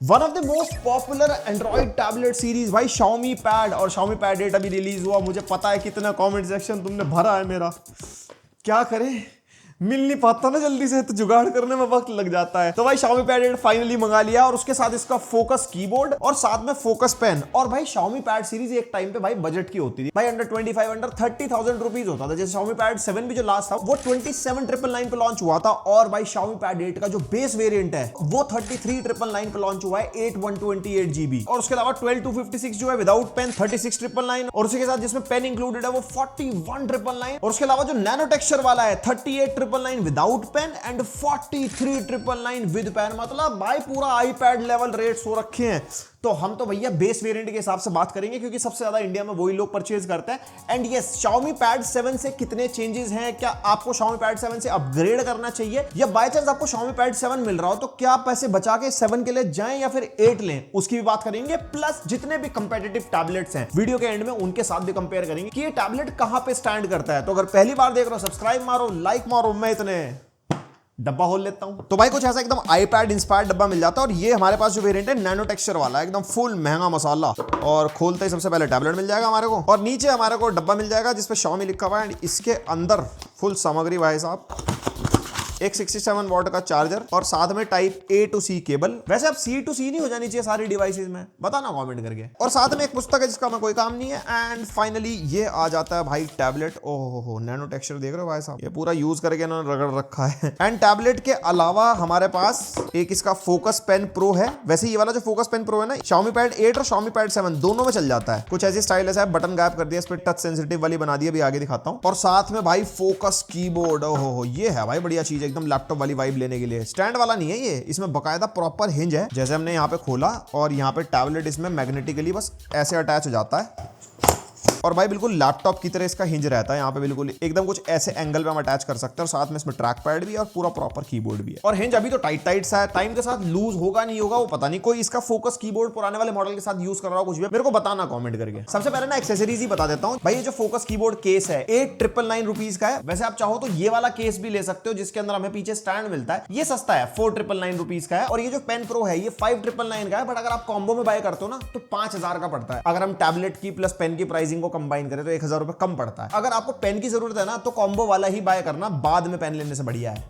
One of the most popular Android tablet series भाई Xiaomi pad. और Xiaomi pad 8 अभी release हुआ। मुझे पता है कितना कमेंट सेक्शन तुमने भरा है मेरा, क्या करें, मिल नहीं पाता ना जल्दी से, तो जुगाड़ करने में वक्त लग जाता है। तो भाई Xiaomi पैड 8 फाइनली मंगा लिया और उसके साथ इसका फोकस कीबोर्ड और साथ में फोकस पेन। और भाई Xiaomi पैड सीरीज एक टाइम पे भाई बजट की होती थी भाई, अंडर 25 अंडर 30,000 रुपीज होता था। जैसे Xiaomi पैड 7 भी जो लास्ट था वो 27,999 पे लॉन्च हुआ था। और भाई Xiaomi पैड 8 का जो बेस वेरिएंट है वो 33,999 पे लॉन्च हुआ है, 8128 GB। और उसके अलावा 12,256 जो है विदाउट पेन 36,999, और उसके साथ जिसमें पेन इंक्लूडेड है वो 41,999। और उसके अलावा जो नैनो टेक्सचर वाला है 38,999 without pen and 43,999 with pen. मतलब भाई पूरा आईपैड लेवल रेट्स हो रखे हैं। तो हम तो भैया बेस वेरिएंट के हिसाब से बात करेंगे क्योंकि सबसे ज्यादा इंडिया में वही लोग परचेज करते हैं। एंड यस, Xiaomi पैड 7 से कितने चेंजेस हैं, क्या आपको Xiaomi पैड 7 से अपग्रेड करना चाहिए, या बाय चांस आपको Xiaomi पैड 7 मिल रहा हो तो क्या आप पैसे बचा के 7 के लिए जाएं या फिर 8 लें, उसकी भी बात करेंगे। प्लस जितने भी कंपेटिटिव टैबलेट्स हैं वीडियो के एंड में उनके साथ भी कंपेयर करेंगे कि ये टैबलेट कहां पे स्टैंड करता है। तो अगर पहली बार देख रहे हो सब्सक्राइब मारो, लाइक मारो, मैं इतने डब्बा खोल लेता हूं। तो भाई कुछ ऐसा एकदम आईपैड इंस्पायर्ड डब्बा मिल जाता है। और ये हमारे पास जो वेरिएंट है नैनो टेक्सचर वाला है, एकदम फुल महंगा मसाला। और खोलते ही सबसे पहले टैबलेट मिल जाएगा हमारे को, और नीचे हमारे को डब्बा मिल जाएगा जिसपे Xiaomi लिखा हुआ है। इसके अंदर फुल सामग्री भाई साहब, एक 67 वॉट का चार्जर और साथ में type A to C cable. वैसे अब C to C नहीं हो जानी चाहिए सारी डिवाइसेस में, बताना कमेंट करके। और साथ में एक पुस्तक है जिसका हमें कोई काम नहीं है। एंड फाइनली ये आ जाता है भाई टैबलेट। ओहो नैनो टेक्सचर देख रहे हो भाई साहब, ये पूरा यूज करके इन्होंने रगड़ रखा है। एंड टैबलेट के अलावा हमारे पास एक इसका फोकस पेन प्रो है। वैसे ये वाला जो फोकस पेन प्रो है ना, Xiaomi पैड 8 और Xiaomi पैड 7 दोनों में चल जाता है। कुछ ऐसी स्टाइलिश है, बटन गायब कर दिया, इस पर टच सेंसिटिव वाली बना दी, अभी आगे दिखाता हूँ। और साथ में भाई फोकस कीबोर्ड। ओहो ये है भाई बढ़िया चीज, एकदम लैपटॉप वाली वाइब लेने के लिए। स्टैंड वाला नहीं है ये, इसमें बकायदा प्रॉपर हिंज है। जैसे हमने यहाँ पे खोला और यहाँ पे टैबलेट इसमें मैग्नेटिकली बस ऐसे अटैच हो जाता है। और भाई बिल्कुल लैपटॉप की तरह इसका हिंज रहता है यहाँ पे, बिल्कुल एकदम कुछ ऐसे एंगल पे हम अटैच कर सकते हैं। और साथ में इसमें ट्रैक पैड भी है और पूरा प्रॉपर कीबोर्ड भी है। और हिंज अभी तो टाइट सा है, टाइम के साथ लूज होगा नहीं होगा वो पता नहीं। कोई इसका फोकस कीबोर्ड पुराने वाले मॉडल के साथ यूज कर रहा हो कुछ भी, मेरे को बताना कमेंट करके। सबसे पहले ना एक्सेसरीज ही बता देता हूँ भाई। ये जो फोकस कीबोर्ड केस है 8,999 रुपीज का है। वैसे आप चाहो तो ये वाला केस भी ले सकते हो जिसके अंदर हमें पीछे स्टैंड मिलता है, ये सस्ता है, 4,999 रुपीज का है। और ये जो पेन प्रो है ये 5,999 का है। बट अगर आप कॉम्बो में बाय करते हो ना तो 5,000 का पड़ता है। अगर हम टैबलेट की प्लस पेन की प्राइसिंग को कंबाइन करें तो 1,000 रुपए कम पड़ता है। अगर आपको पेन की जरूरत है ना तो कॉम्बो वाला ही बाय करना, बाद में पेन लेने से बढ़िया है,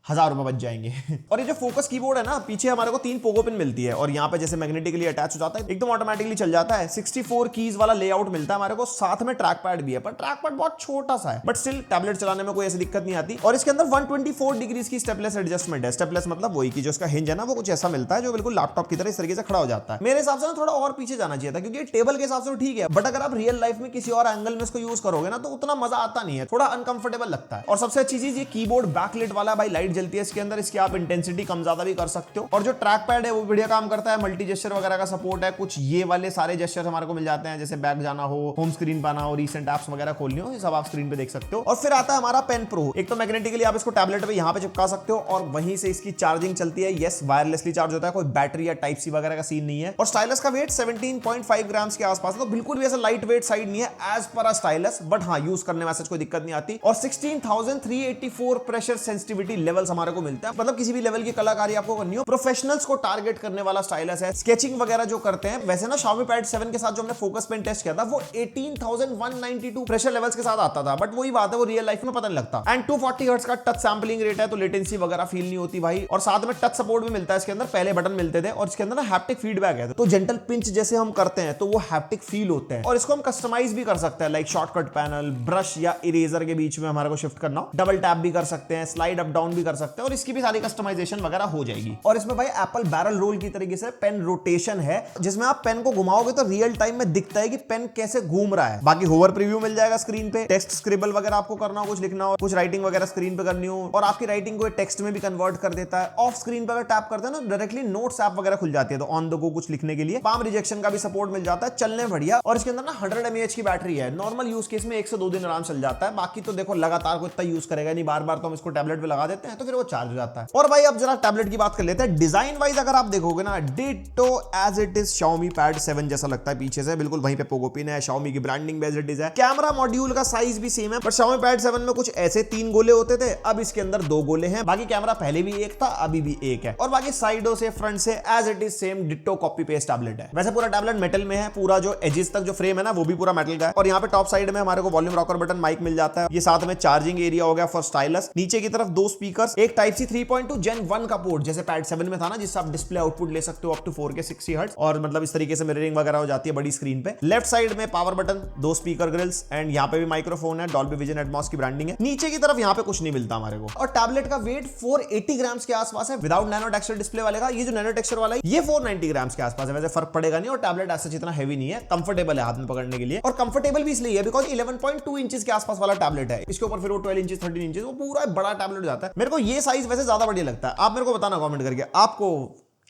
1,000 रुपए बच जाएंगे। और ये जो फोकस कीबोर्ड है ना, पीछे हमारे को 3 पोगो पिन मिलती है और यहाँ पे जैसे मैग्नेटिकली अटैच हो जाता है, एकदम ऑटोमेटिकली चल जाता है। 64 कीज वाला लेआउट मिलता है हमारे को, साथ में ट्रैक पैड भी है। पर ट्रैक पैड बहुत छोटा सा है, बट स्टिल टैबलेट चलाने में कोई ऐसी दिक्कत नहीं आती। और इसके अंदर 124 डिग्रीज की स्टेपलेस एडजस्टमेंट है। स्टेपलेस मतलब वही की जो इसका हिंज है ना वो कुछ ऐसा मिलता है जो बिल्कुल लैपटॉप की तरह इस तरीके से खड़ा हो जाता है। मेरे हिसाब से ना थोड़ा और पीछे जाना चाहिए था, क्योंकि टेबल के हिसाब से तो ठीक है, बट अगर आप रियल लाइफ में किसी और एंगल में इसको यूज करोगे ना तो उतना मजा आता नहीं है, थोड़ा अनकंफर्टेबल लगता है। और सबसे अच्छी चीज ये कीबोर्ड बैकलाइट वाला भाई, लाइट जलती है इसके अंदर, आप इंटेंसिटी कम ज्यादा भी कर सकते हो। और जो ट्रैक पैड है वो बढ़िया काम करता है, मल्टी जेस्चर वगैरह का सपोर्ट है। कुछ ये वाले सारे जेस्चर हमारे को मिल जाते हैं, जैसे बैक जाना हो, होम स्क्रीन पाना हो, रीसेंट एप्स वगैरह खोलनी हो, ये सब आप स्क्रीन पे देख सकते हो। और फिर आता है हमारा पेन प्रो। एक तो मैग्नेटिकली आप इसको टैबलेट पे यहाँ पे चिपका सकते हो और वहीं से इसकी चार्जिंग चलती है। यस, वायरलेसली चार्ज होता है, कोई बैटरी या टाइप सी वगैरह का सीन नहीं है। और स्टाइलस का वेट 17.5 ग्राम्स के आसपास है, तो बिल्कुल भी ऐसा लाइट वेट साइड नहीं है एज पर स्टाइलस। बट हाँ, यूज करने में ऐसा कोई दिक्कत नहीं आती। और 16,384 प्रेशर सेंसिटिविटी लेवल्स हमारे को मिलता है। मतलब किसी भी लेवल की कलाकारी आपको करनी हो, प्रोफेशनल्स को टारगेट करने वाला स्टाइलस है। स्केचिंग वगैरह जो करते हैं, वैसे ना Xiaomi पैड 7 के साथ जो हमने फोकस पेन टेस्ट किया था वो 18,192 प्रेशर लेवल्स के साथ आता था। बट वही बात है, वो रियल लाइफ में पता नहीं लगता। एंड 240 हर्ट्ज का टच सैंपलिंग रेट है, तो लेटेंसी वगैरह फील नहीं होती भाई। और साथ में टच सपोर्ट भी मिलता है इसके अंदर, पहले बटन मिलते थे। और इसके अंदर ना हैप्टिक फीडबैक है, तो जेंटल पिंच जैसे हम करते हैं तो वो हैप्टिक फील होते हैं। और इसको हम कस्टमाइज भी कर सकते हैं, लाइक शॉर्टकट पैनल, ब्रश या इरेजर के बीच में हमारे को शिफ्ट करना हो, डबल टैप भी कर सकते हैं, स्लाइड अप डाउन भी कर सकते हैं। और इसकी भी सारी कस्टमाइजेशन वगैरह हो जाएगी। और इसमें भाई एप्पल बैरल रोल की तरीके से पेन रोटेशन है, जिसमें आप पेन को घुमाओगे तो रियल टाइम में दिखता है कि पेन कैसे घूम रहा है। बाकी होवर प्रीव्यू मिल जाएगा स्क्रीन पे, टेक्स्ट स्क्रिबल वगैरह आपको करना हो, कुछ लिखना हो, कुछ राइटिंग वगैरह स्क्रीन पे करनी हो, और आपकी राइटिंग को टेक्स्ट में भी कन्वर्ट कर देता है। ऑफ स्क्रीन पे अगर टैप करते हैं ना, डायरेक्टली नोट्स ऐप वगैरह खुल जाती है, तो ऑन द गो कुछ लिखने के लिए पाम रिजेक्शन का भी सपोर्ट मिल जाता है, चलने बढ़िया। और इसके अंदर ना 100 mAh की बैटरी है। नॉर्मल यूज केस में 1 से 2 दिन आराम चल जाता है। बाकी तो देखो लगातार कोई इतना यूज करेगा नहीं, बार बार तो हम इसको टैबलेट पे लगा देते हैं। तो तो फिर वो चार्ज हो जाता है। और भाई अब जरा टैबलेट की बात कर लेते हैं। डिजाइन वाइज अगर आप देखोगे ना, ditto as it is Xiaomi Pad 7 जैसा लगता है पीछे से, बिल्कुल वहीं पे पोगो पिन है, Xiaomi की ब्रांडिंग एज इट इज है। कैमरा मॉड्यूल का साइज भी सेम है, पर Xiaomi Pad 7 में कुछ ऐसे 3 गोले होते थे, अब इसके अंदर 2 गोले हैं। बाकी कैमरा पहले भी एक था, अभी भी एक है। और बाकी साइडों से फ्रंट से as it is same ditto copy paste tablet है। वैसे पूरा टैबलेट मेटल में है, पूरा जो एजेस तक जो फ्रेम है ना वो भी पूरा मेटल का है। और यहाँ पे टॉप साइड में हमारे को वॉल्यूम रॉकर बटन, माइक मिल जाता है। ये साथ में चार्जिंग एरिया हो गया फॉर स्टाइलस। नीचे की तरफ 2 स्पीकर्स, एक टाइप सी 3.2 Gen 1 का पोर्ट जैसे पैड 7 में था ना, जिससे आप डिस्प्ले आउटपुट ले सकते हो अप टू 4K 60 हर्ट्ज, और मतलब इस तरीके से मिररिंग वगैरह हो जाती है बड़ी स्क्रीन पे। लेफ्ट साइड में power button, 2 speaker grills, and यहाँ पे भी माइक्रोफोन है, डॉल्बी विजन एटमॉस की ब्रांडिंग है। नीचे की तरफ यहाँ पे कुछ नहीं मिलता हमारे को। और टैबलेट का वेट 480 ग्राम्स के आसपास है विदाउट नैनो टेक्सचर डिस्प्ले वाले का। ये जो नैनो टेक्सचर वाला है ये 490 ग्राम्स के आसपास है। वैसे फर्क पड़ेगा नहीं, और टैबलेट ऐसा जितना हैवी नहीं है, कंफर्टेबल है हाथ में पकड़ने के लिए। और कंफर्टेबल भी इसलिए है बिकॉज 11.2 इंचेस के आसपास वाला टैबलेट है। इसके ऊपर फिर वो 12 इंचेस 13 इंचेस, वो पूरा बड़ा टैबलेट हो जाता है। मेरे को ये साइज वैसे ज्यादा बढ़िया लगता है। आप मेरे को बताना कमेंट करके आपको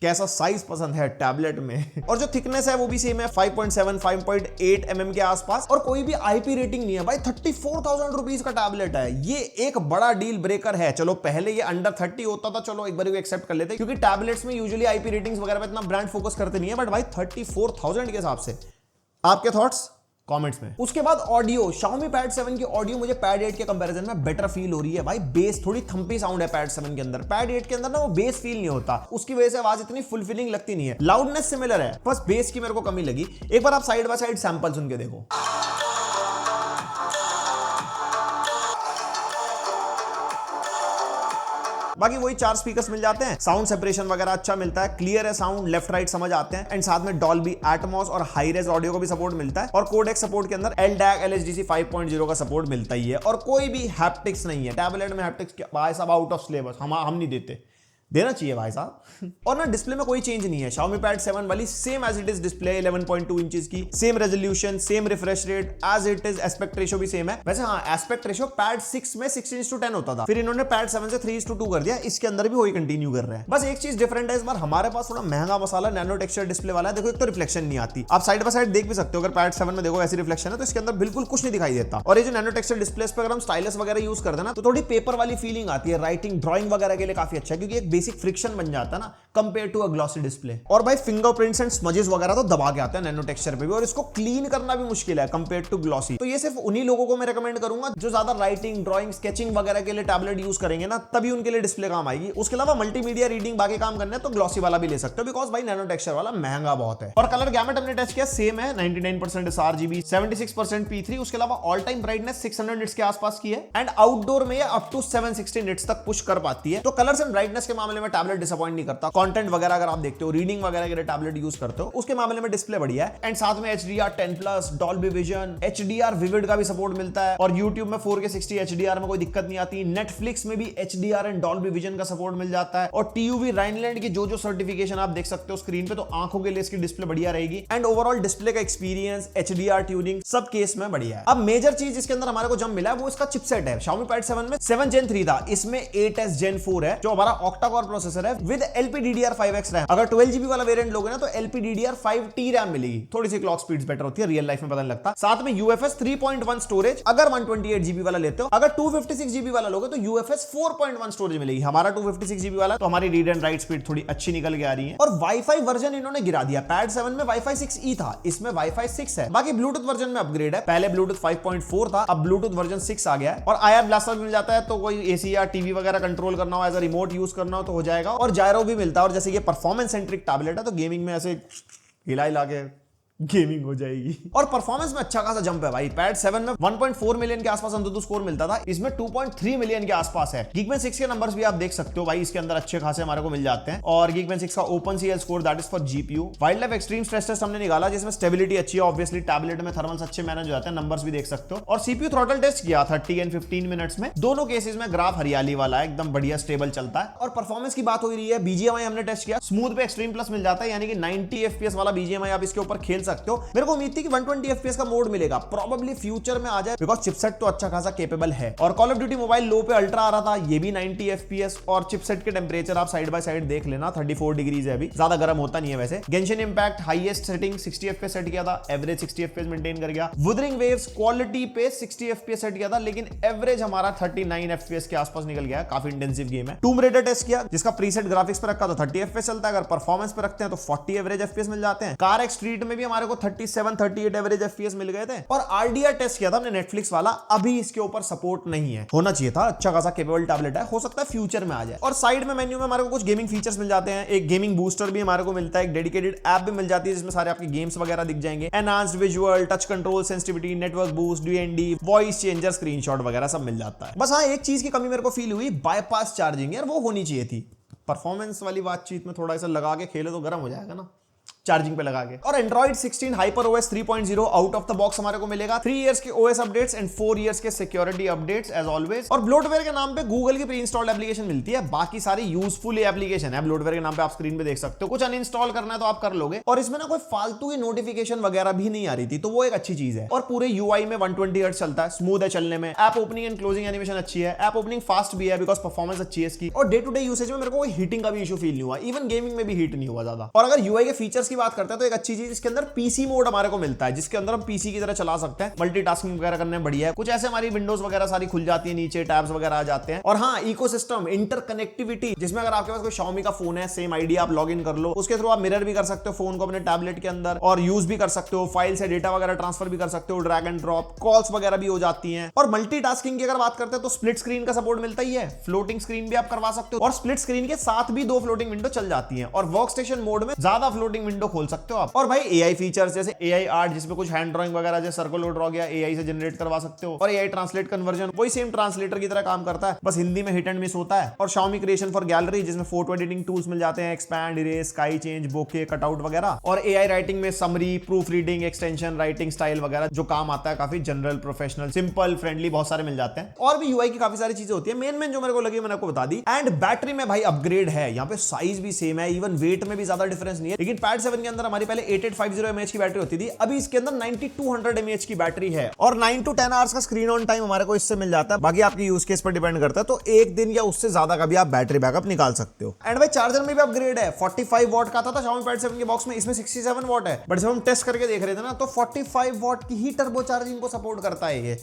कैसा साइज पसंद है टैबलेट में। और जो थिकनेस है वो भी सेम है, 5.7 5.8 mm के आसपास। और कोई भी आईपी रेटिंग नहीं है भाई। 34,000 रुपीज का टैबलेट है, ये एक बड़ा डील ब्रेकर है। चलो पहले ये अंडर 30 होता था, चलो एक बार एक्सेप्ट कर लेते, क्योंकि टैबलेट्स में यूजुअली आईपी रेटिंग्स वगैरह पे इतना ब्रांड फोकस करते नहीं है। बट भाई 34,000 के हिसाब से आपके थॉट्स कमेंट्स में। उसके बाद ऑडियो, Xiaomi Pad 7 की ऑडियो मुझे Pad 8 के कंपैरिजन में बेटर फील हो रही है भाई। बेस थोड़ी थम्पी साउंड है Pad 7 के अंदर। Pad 8 के अंदर ना वो बेस फील नहीं होता, उसकी वजह से आवाज इतनी फुलफिलिंग लगती नहीं है। लाउडनेस सिमिलर है, बस बेस की मेरे को कमी लगी। एक बार आप साइड बाय साइड सैंपल सुन के देखो। बाकी वही 4 स्पीकर्स मिल जाते हैं, साउंड सेपरेशन वगैरह अच्छा मिलता है, क्लियर है साउंड, लेफ्ट राइट समझ आते हैं। एंड साथ में डॉल्बी एटमॉस और हाई रेज ऑडियो को भी सपोर्ट मिलता है। और कोडेक सपोर्ट के अंदर LDAC LHDC 5.0 का सपोर्ट मिलता ही है। और कोई भी हैप्टिक्स नहीं है टैबलेट में। हैप्टिक्स भाई साहब आउट ऑफ सिलेबस, हम नहीं देते, देना चाहिए भाई साहब। और ना डिस्प्ले में कोई चेंज नहीं है। Xiaomi Pad 7 वाली same as it is display, 11.2 inches की, same resolution, same refresh rate as it is. Aspect ratio भी सेम है। वैसे हाँ, एस्पेक्ट रेशियो Pad 6 में 16:10 होता था, फिर इन्होंने Pad 7 से 3:2 कर दिया। इसके अंदर भी वही कंटिन्यू कर रहे हैं। बस एक चीज डिफरेंट है, इस बार हमारे पास थोड़ा महंगा मसाला नैनो टेक्सचर डिस्प्ले वाला है। देखो एक तो रिफ्लेक्शन नहीं आती, आप साइड बाय साइड देख भी सकते हो। अगर Pad 7 में देखो ऐसी रिफ्लेक्शन है, तो इसके अंदर बिल्कुल कुछ नहीं दिखाई देता। और ये जो नैनो टेक्सचर डिस्प्ले पे अगर हम स्टाइलस वगैरह यूज करते हैं ना, तो थोड़ी पेपर वाली फीलिंग आती है। राइटिंग ड्राइंग वगैरह के लिए काफी अच्छा है, क्योंकि एक बेसिक फ्रिक्शन बन जाता है ना compare to a glossy display. और भाई फिंगरप्रिंट्स एंड स्मजेस वगैरह तो दबा के आते हैं नैनो टेक्सचर पे भी, और इसको क्लीन करना भी मुश्किल है कंपेयर टू ग्लॉसी। तो ये सिर्फ उन्हीं लोगों को मैं रेकमेंड करूंगा जो ज्यादा राइटिंग, ड्राइंग, स्केचिंग वगैरह के लिए टैबलेट यूज करेंगे ना, तभी उनके लिए डिस्प्ले काम आएगी। उसके अलावा मल्टीमीडिया रीडिंग बाकी काम करने तो ग्लॉसी वाला भी ले सकते हो, बिकॉज भाई नैनो टेक्सचर वाला महंगा बहुत है। और कलर गैमेट हमने टेस्ट किया, सेम है, 99% sRGB, 76% P3। उसके अलावा ऑल टाइम ब्राइटनेस 600 निट्स के आसपास की है। एंड आउटडोर में ये अप टू 760 निट्स तक पुश कर पाती है। तो कलर्स एंड ब्राइटनेस के मामले में टैबलेट डिसअपॉइंट नहीं करता। कंटेंट वगैरह अगर आप देखते हो, रीडिंग वगैरह के लिए टैबलेट यूज करते हो, उसके मामले में डिस्प्ले बढ़िया है। एंड साथ में HDR10+, Dolby vision, HDR vivid का भी सपोर्ट मिलता है। और YouTube में 4K 60 HDR में कोई दिक्कत नहीं आती। Netflix में भी HDR एंड डॉल्बी विजन का सपोर्ट मिल जाता है। और TUV राइनलैंड की जो सर्टिफिकेशन आप देख सकते हो स्क्रीन पे, तो आंखों के लिए इसकी डिस्प्ले बढ़िया रहेगी। एंड ओवरऑल डिस्प्ले का एक्सपीरियंस, HDR ट्यूनिंग सब केस में बढ़िया है। अब मेजर चीज इसके अंदर हमारे को जब मिला है वो इसका चिपसेट है। Xiaomi Pad 7 में 7 Gen 3 था, इसमें 8s Gen 4 है, जो हमारा ऑक्टा-कोर प्रोसेसर है विद LPDDR5X रैम। अगर 12GB वाला वेरिएंट लोगे ना, तो LPDDR5T रैम मिलेगी। थोड़ी सी क्लॉक स्पीड्स बेटर होती है, रियल लाइफ में पता नहीं लगता। साथ में UFS 3.1 स्टोरेज अगर 128GB वाला लेते हो। अगर 256GB वाला लोगे तो UFS 4.1 स्टोरेज मिलेगी। हमारा 256GB वाला, तो हमारी रीड एंड राइट स्पीड थोड़ी अच्छी निकल के आ रही है। और वाईफाई वर्जन इन्होंने गिरा दिया। Pad 7 में Wi-Fi 6E था, इसमें Wi-Fi 6 है। बाकी ब्लूटूथ वर्जन में अपग्रेड है, पहले ब्लूटूथ 5.4 था, अब ब्लूटूथ वर्जन 6 आ गया है। और IR ब्लास्टर मिल जाता है, तो कोई AC या टीवी वगैरह कंट्रोल करना हो, एज अ रिमोट यूज करना हो तो हो जाएगा। और जायरो भी मिलता है। और जैसे ये परफॉर्मेंस सेंट्रिक टैबलेट है, तो गेमिंग में ऐसे हिला के गेमिंग हो जाएगी। और परफॉर्मेंस में अच्छा खासा जंप है भाई। Pad 7 में 1.4 मिलियन के आसपास अंतुतु स्कोर मिलता था, इसमें 2.3 मिलियन के आसपास है। Geekbench 6 के नंबर्स भी आप देख सकते हो भाई, इसके अंदर अच्छे खासे हमारे को मिल जाते हैं। और Geekbench 6 का OpenCL स्कोर, that is for GPU। Wild life extreme stress test हमने निकाला, जिसमें स्टेबिलिटी अच्छी है। ऑब्वियसली टैबलेट में थर्मल्स अच्छे मैनेज हो जाते हैं, नंबर्स भी देख सकते हो। और CPU थ्रॉटल टेस्ट किया 30 एंड 15 मिनट्स में। दोनों केसेस में ग्राफ हरियाली वाला है, एकदम बढ़िया स्टेबल चलता है। और परफॉर्मेंस की बात हो रही है, BGMI हमने टेस्ट किया, स्मूथ पे एक्सट्रीम प्लस मिल जाता है, यानी कि 90 FPS वाला BGMI आप इसके ऊपर खेल सकते हो। मेरे को उम्मीद थी कि 120 FPS का मोड मिलेगा, प्रोबेबली फ्यूचर में आ जाए, बिकॉज चिपसेट तो अच्छा खासा कैपेबल है। और कॉल ऑफ ड्यूटी मोबाइल लो पे अल्ट्रा आ रहा था, ये भी 90 FPS, और चिपसेट के टेंपरेचर आप साइड बाय साइड देख लेना, 34 डिग्रीज है अभी, ज्यादा गर्म होता नहीं है वैसे। Genshin impact highest setting 60 FPS set किया था, एवरेज 60 FPS मेंटेन कर गया। वुदरिंग वेव्स क्वालिटी पे 60 FPS सेट किया था, लेकिन एवरेज हमारा 39 FPS के आसपास निकल गया है, काफी इंटेंसिव गेम है। टूम रेडर टेस्ट किया, जिसका प्रीसेट ग्राफिक्स पे रखा तो 30 FPS चलता है, अगर परफॉर्मेंस पे रखते हैं तो 40 एवरेज FPS मिल जाते हैं। कार एक्स स्ट्रीट में भी हमारे को 37-38 एवरेज FPS मिल गए थे। और RDR टेस्ट किया था हमने नेटफ्लिक्स वाला, अभी इसके ऊपर सपोर्ट नहीं है, होना चाहिए था, अच्छा खासा कैपेबल टैबलेट है, हो सकता है फ्यूचर में आ जाए। और साइड में मेन्यू में हमारे को कुछ गेमिंग फीचर्स मिल जाते हैं, एक गेमिंग बूस्टर भी हमारे को मिलता है, एक डेडिकेटेड ऐप भी मिल जाती है जिसमें सारे आपके गेम्स वगैरह दिख जाएंगे, enhanced visual, touch control, sensitivity, network boost, DND, voice changer, screenshot वगैरह सब मिल जाता है। बस हाँ, एक चीज की कमी मेरे को फील हुई, बाईपास चार्जिंग, यार वो होनी चाहिए थी। परफॉर्मेंस वाली बातचीत में थोड़ा सा लगा के खेले तो गर्म हो जाएगा ना, चार्जिंग पे लगा के। और Android 16 HyperOS 3.0 out of the box हमारे को मिलेगा, 3 इयर्स के OS अपडेट्स एंड 4 इयर्स के सिक्योरिटी अपडेट्स एज ऑलवेज। और ब्लोटवेयर के नाम पे गूगल की प्री इंस्टॉल्ड एप्लीकेशन मिलती है, बाकी सारी यूजफुल एप्लीकेशन है ब्लोटवेयर के नाम पे, आप स्क्रीन पे देख सकते हो। कुछ अनइंस्टॉल करना है तो आप कर लोगे, और इसमें ना कोई फालतू की नोटिफिकेशन वगैरह भी नहीं आ रही थी, तो वो एक अच्छी चीज है। और पूरे UI में 120 हर्ट्ज चलता है, स्मूथ है चलने में। App opening and closing animation अच्छी है, ऐप ओपनिंग फास्ट भी है बिकॉज परफॉर्मेंस अच्छी है इसकी। और डे टू डे यूसेज में मेरे को कोई हीटिंग का भी इशू फील नहीं हुआ, इवन गेमिंग में भी हीट नहीं हुआ ज्यादा। और अगर UI के फीचर्स की बात करते हैं तो एक अच्छी चीज इसके अंदर PC मोड हमारे को मिलता है, जिसके अंदर हम PC की तरह चला सकते हैं, मल्टीटास्किंग वगैरह करने में बढ़िया है। कुछ ऐसे हमारी विंडोज वगैरह सारी खुल जाती है, नीचे टैब्स वगैरह आ जाते हैं। और हाँ, इकोसिस्टम इंटरकनेक्टिविटी, जिसमें अगर आपके पास कोई Xiaomi का फोन है, सेम आईडी आप लॉग इन कर लो, उसके थ्रू आप मिरर भी कर सकते हो फोन को अपने टैबलेट के अंदर, और यूज भी कर सकते हो, फाइल से डेटा वगैरह ट्रांसफर भी कर सकते हो, ड्रैग एंड ड्रॉप, कॉल्स वगैरह भी हो जाती हैं। और मल्टीटास्किंग की अगर बात करते हैं तो स्प्लिट स्क्रीन का सपोर्ट मिलता ही है, फ्लोटिंग स्क्रीन भी आप करवा सकते हो, और स्प्लिट स्क्रीन के साथ भी 2 फ्लोटिंग विंडो चल जाती हैं, और वर्क स्टेशन मोड में ज्यादा फ्लोटिंग विंडो खोल सकते हो आप। और भाई AI फीचर्स जैसे AI आर्ट, जिसमें कुछ हैंड ड्राइंग वगैरह जैसे सर्कल ड्रॉ किया AI से जनरेट करवा सकते हो, और AI ट्रांसलेट कन्वर्जन वही सेम ट्रांसलेटर की तरह काम करता है, बस हिंदी में हिट एंड मिस होता है। और Xiaomi क्रिएशन फॉर गैलरी, जिसमें फोटो एडिटिंग टूल्स मिल जाते हैं, एक्सपैंड, इरेज, स्काई चेंज, बोके, कटआउट वगैरह। और AI राइटिंग में summary, proof reading, extension, writing style वगैरह जो काम आता है, काफी जनरल, प्रोफेशनल, सिंपल, फ्रेंडली, बहुत सारे मिल जाते हैं। और भी UI की काफी सारी चीजें होती है, मेन जो मेरे को लगी मैंने आपको बता दी। एंड बैटरी में भाई अपग्रेड है, यहाँ पे साइज भी सेम है, इवन वेट में भी ज्यादा डिफरेंस नहीं है। लेकिन पैड 7 के अंदर हमारी पहले 8850 mAh की बैटरी होती थी, अभी इसके अंदर 9200 mAh की बैटरी है, और 9 to 10 आवर्स का स्क्रीन ऑन टाइम हमारे को इससे मिल जाता है। बाकी आपकी यूज केस पर डिपेंड करता है, तो एक दिन या उससे ज्यादा का भी आप बैटरी बैकअप निकाल सकते हो। एंड भाई चार्जर में भी अपग्रेड है, 45 वॉट का था Xiaomi Pad 7 के बॉक्स में, इसमें 67 वॉट है। बट जब हम टेस्ट करके देख रहे थे ना, तो 45 वॉट की ही टर्बो चार्जिंग को सपोर्ट करता है ये।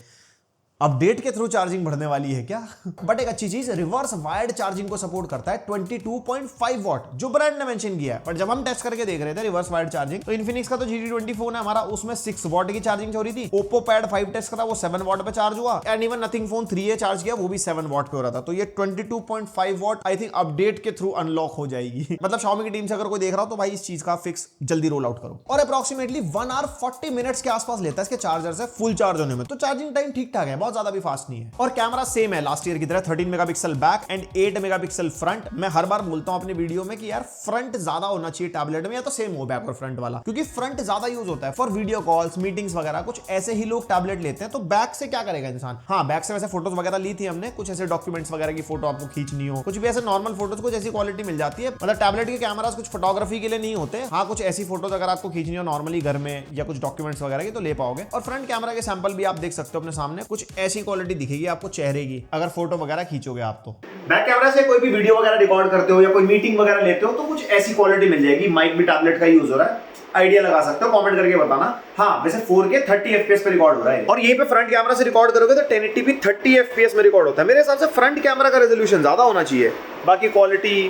अपडेट के थ्रू चार्जिंग बढ़ने वाली है क्या? बट एक अच्छी चीज, रिवर्स वायर्ड चार्जिंग को सपोर्ट करता है 22.5 वॉट, जो ब्रांड ने मेंशन किया है। बट जब हम टेस्ट करके देख रहे थे रिवर्स वायर्ड चार्जिंग, तो इन्फिनिक्स का तो GT20 फोन है हमारा, उसमें 6 वॉट की चार्जिंग हो रही थी। Oppo Pad 5 टेस्ट करा, वो 7 वॉट पे चार्ज हुआ। And even nothing phone 3A charge किया, वो भी 7 वॉट पे हो रहा था। तो ये 22.5 वॉट आई थिंक अपडेट के थ्रू अनलॉक हो जाएगी। मतलब Xiaomi की टीम से अगर कोई देख रहा हो तो भाई इस चीज का फिक्स जल्दी रोल आउट करो। और अप्रोक्सीमेटली 1 आवर 40 मिनट्स के आसपास लेता है इसके चार्जर से फुल चार्ज होने में, तो चार्जिंग टाइम ठीक ठाक है, बहुत ज्यादा भी फास्ट नहीं है। और कैमरा सेम है लास्ट ईयर की तरह, 13 megapixel back and 8 megapixel front. मैं हर बार बोलता हूं अपनी वीडियो में कि यार फ्रंट ज्यादा होना चाहिए टैबलेट में, या तो सेम हो बैक और फ्रंट वाला, क्योंकि फ्रंट ज्यादा यूज होता है फॉर वीडियो कॉल्स, मीटिंग्स वगैरह। कुछ ऐसे ही लोग टैबलेट लेते हैं, तो बैक से क्या करेगा इंसान? हाँ, बैक से वैसे फोटोज वगैरह ली थी हमने, कुछ ऐसे डॉक्यूमेंट्स वगैरह की फोटो आपको खींचनी हो, कुछ भी ऐसे नॉर्मल फोटोज कुछ ऐसी क्वालिटी मिल जाती है। मतलब टैबलेट के कैमरास कुछ फोटोग्राफी के लिए नहीं होते, हाँ कुछ ऐसी फोटोज अगर आपको खींचनी हो नॉर्मली घर में या कुछ डॉक्यूमेंट्स वगैरह की, तो ले पाओगे। और फ्रंट कैमरा के सैंपल भी आप देख सकते हो अपने सामने, कुछ ऐसी क्वालिटी दिखेगी आपको चेहरे की अगर फोटो वगैरह खींचोगे आप। तो बैक कैमरा से कोई भी वीडियो वगैरह रिकॉर्ड करते हो या कोई मीटिंग वगैरह लेते हो, तो कुछ ऐसी क्वालिटी मिल जाएगी। माइक भी टैबलेट का यूज हो रहा है, आइडिया लगा सकते हो, कमेंट करके बताना। हाँ, वैसे 4K 30 FPS पे रिकॉर्ड हो रहा है, और यहीं पे फ्रंट कैमरा से रिकॉर्ड करोगे तो 1080p 30 FPS में रिकॉर्ड होता है। मेरे हिसाब से फ्रंट कैमरा का रेजोल्यूशन ज्यादा होना चाहिए, बाकी क्वालिटी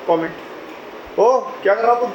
कमेंट। ओ क्या कर रहा हूं?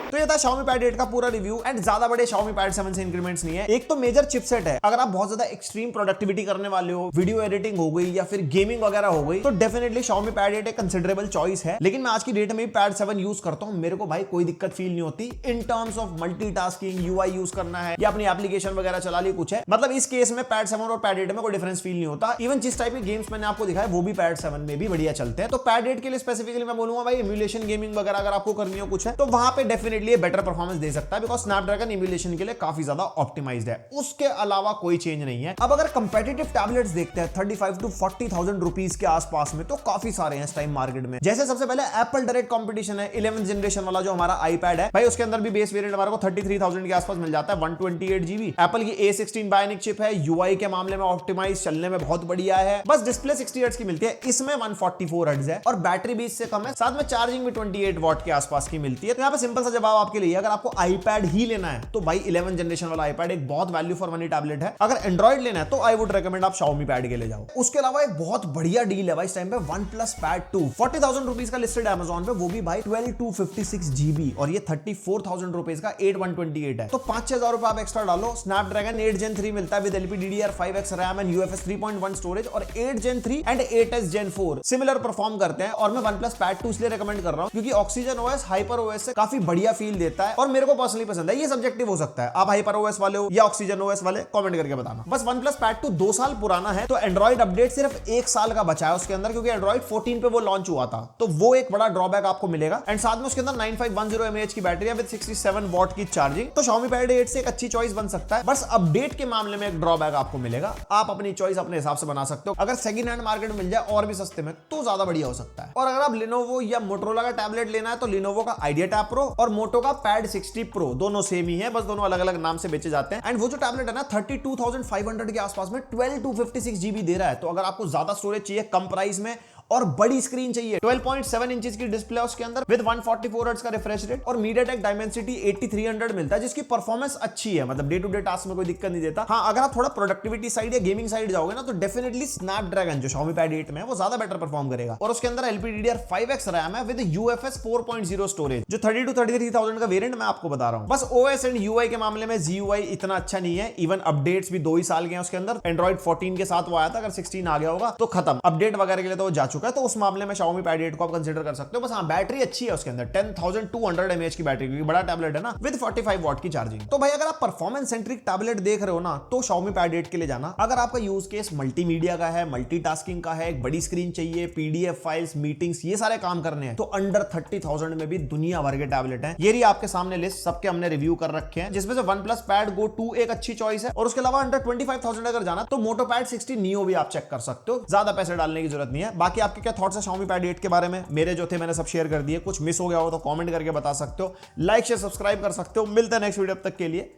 तो ये था Xiaomi Pad 8 का पूरा रिव्यू। एंड ज्यादा बड़े Xiaomi Pad 7 से इंक्रीमेंट्स नहीं है। एक तो मेजर चिपसेट है, अगर आप बहुत ज्यादा एक्सट्रीम प्रोडक्टिविटी करने वाले हो, वीडियो एडिटिंग हो गई या फिर गेमिंग वगैरह हो गई, तो डेफिनेटली Xiaomi Pad 8 एक कंसिडरेबल चॉइस है। लेकिन मैं आज की डेट में भी Pad 7 यूज करता हूं, मेरे को भाई कोई दिक्कत फील नहीं होती in terms of multitasking, UI use करना है या अपनी एप्लीकेशन वगैरह चला ली कुछ है। मतलब इस केस में Pad 7 और Pad 8 में कोई डिफरेंस फील नहीं होता। इवन जिस टाइप के गेम्स मैंने आपको दिखाया वो भी Pad 7 में भी बढ़िया चलते हैं। तो Pad 8 के लिए स्पेसिफिकली मैं बोलूंगा भाई एमुलेशन गेमिंग वगैरह अगर आपको करनी हो कुछ है, तो वहां पे डेफिनेटली डेफिनेटली बेटर परफॉर्मेंस दे सकता है बिकॉज स्नैपड्रैगन इम्यूलेशन के लिए काफी ज्यादा ऑप्टिमाइज्ड है। उसके अलावा कोई चेंज नहीं है। अब अगर कंपेटिटिव टैबलेट्स देखते हैं 35 to 40,000 रुपीज के आसपास में, तो काफी सारे हैं इस टाइम मार्केट में। जैसे सबसे पहले एप्पल डायरेक्ट कंपटीशन है 11th जनरेशन वाला जो हमारा आईपैड है भाई, उसके अंदर भी बेस वेरिएंट हमारे को 33,000 के आसपास मिल जाता है, 128 GB। एप्पल की A16 बायोनिक चिप है, यूआई के मामले में ऑप्टिमाइज, चलने में बहुत बढ़िया है। बस डिस्प्ले 60 हर्ट्ज की मिलती है, इसमें 144 हर्ट्ज है और बैटरी भी इससे कम है, साथ में चार्जिंग भी 28 वॉट के आसपास की मिलती है। तो यहाँ पे सिंपल सा जवाब आपके लिए, अगर आपको आईपैड ही लेना है तो भाई 11th जनरेशन वाला आईपैड एक बहुत वैल्यू फॉर मनी टैबलेट है। अगर एंड्रॉइड लेना है तो आई वुड रेकमेंड आप Xiaomi पैड के ले जाओ। उसके अलावा एक बहुत बढ़िया डील है भाई इस टाइम पे, OnePlus Pad 2 40,000 रुपीज का लिस्टेड Amazon पे, वो भी भाई 12/256 GB, और ये 34,000 रुपीज का 8/128 है। तो 5,000 रुपए आप एक्स्ट्रा डालो, स्नैपड्रैगन 8 Gen 3 मिलता है with LPDDR5X RAM and UFS 3.1 storage, और 8 Gen 3 and 8s Gen 4 similar perform करते हैं। और मैं OnePlus Pad 2 इसलिए रेकमेंड कर रहा हूं क्योंकि OxygenOS HyperOS से काफी बढ़िया फील देता है और मेरे को पर्सनली पसंद है। ये सब्जेक्टिव हो सकता है, आप HyperOS वाले हो या OxygenOS वाले, कमेंट करके बताना। बस OnePlus Pad 2 2 साल पुराना है, तो एंड्रॉइड अपडेट सिर्फ 1 साल का बचा है उसके अंदर, क्योंकि एंड्रॉइड 14 पे वो लॉन्च हुआ था, तो वो एक बड़ा ड्रॉबैक आपको मिलेगा। एंड साथ में उसके अंदर 9510 mAh की बैटरी है विद 67 वॉट की चार्जिंग, तो Xiaomi Pad 8 से एक अच्छी चॉइस बन सकता है। बस अपडेट के मामले में एक ड्रॉबैक आपको मिलेगा, आप अपनी चॉइस अपने हिसाब से बना सकते हो। अगर सेकंड हैंड मार्केट में मिल जाए और भी सस्ते में तो ज्यादा बढ़िया हो सकता है। और अगर आप Lenovo या Motorola का टैबलेट लेना है तो Lenovo का IdeaTab Pro और Moto का Pad 60 Pro दोनों सेम ही है, बस दोनों अलग अलग नाम से बेचे जाते हैं। एंड वो जो टैबलेट है ना 32,500 के आसपास में 12/256 GB दे रहा है। तो अगर आपको ज्यादा स्टोरेज चाहिए कम प्राइस में और बड़ी स्क्रीन चाहिए, 12.7 इंचेस की डिस्प्ले है उसके अंदर विद 144 हर्ट्ज का रिफ्रेश रेट, और MediaTek Dimensity 8300 मिलता है जिसकी परफॉर्मेंस अच्छी है, मतलब डे टू डे टास्क में कोई दिक्कत नहीं देता। हाँ, अगर आप थोड़ा प्रोडक्टिविटी साइड या गेमिंग साइड जाओगे ना तो डेफिनेटली स्नैपड्रैगन जो Xiaomi Pad 8 में है वो ज्यादा बेटर परफॉर्म करेगा। और उसके अंदर LPDDR5X रैम है विद UFS 4.0 स्टोरेज, जो 30 to 33,000 का वेरिएंट मैं आपको बता रहा हूं। बस OS एंड UI के मामले में GUI इतना अच्छा नहीं है, इवन अपडेट्स भी 2 ही साल के हैं उसके अंदर। Android 14 के साथ वो आया था, अगर 16 आ गया होगा तो खत्म, अपडेट वगैरह के लिए तो वो जा चुका है। तो उस मामले में Xiaomi Pad 8 को आप कंसीडर कर सकते हो। बस हाँ, बैटरी अच्छी है उसके अंदर 10,200 mAh की बैटरी, क्योंकि बड़ा टैबलेट है ना, विद 45 वॉट की चार्जिंग। तो भाई अगर आप परफॉर्मेंस सेंट्रिक टैबलेट देख रहे हो ना तो Xiaomi Pad 8 के लिए जाना। अगर आपका यूज केस मल्टीमीडिया का है, मल्टीटास्किंग का है, एक बड़ी स्क्रीन चाहिए, PDF फाइल्स, मीटिंग्स, ये सारे काम करने हैं, तो अंडर 30,000 में भी दुनिया भर के टैबलेट हैं। ये रही आपके सामने लिस्ट, सबके हमने रिव्यू कर रखे हैं, जिसमें से OnePlus Pad Go 2 एक अच्छी चॉइस है। और उसके अलावा अंडर 25,000 अगर जाना तो Moto Pad 60 Neo भी आप चेक कर सकते हो, ज्यादा पैसे डालने की जरूरत नहीं है। बाकी आपके क्या थॉट्स है Xiaomi Pad 8 के बारे में? मेरे जो थे मैंने सब शेयर कर दिए, कुछ मिस हो गया हो तो कमेंट करके बता सकते हो, लाइक शेयर सब्सक्राइब कर सकते हो। मिलते हैं नेक्स्ट वीडियो, तक के लिए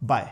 बाय।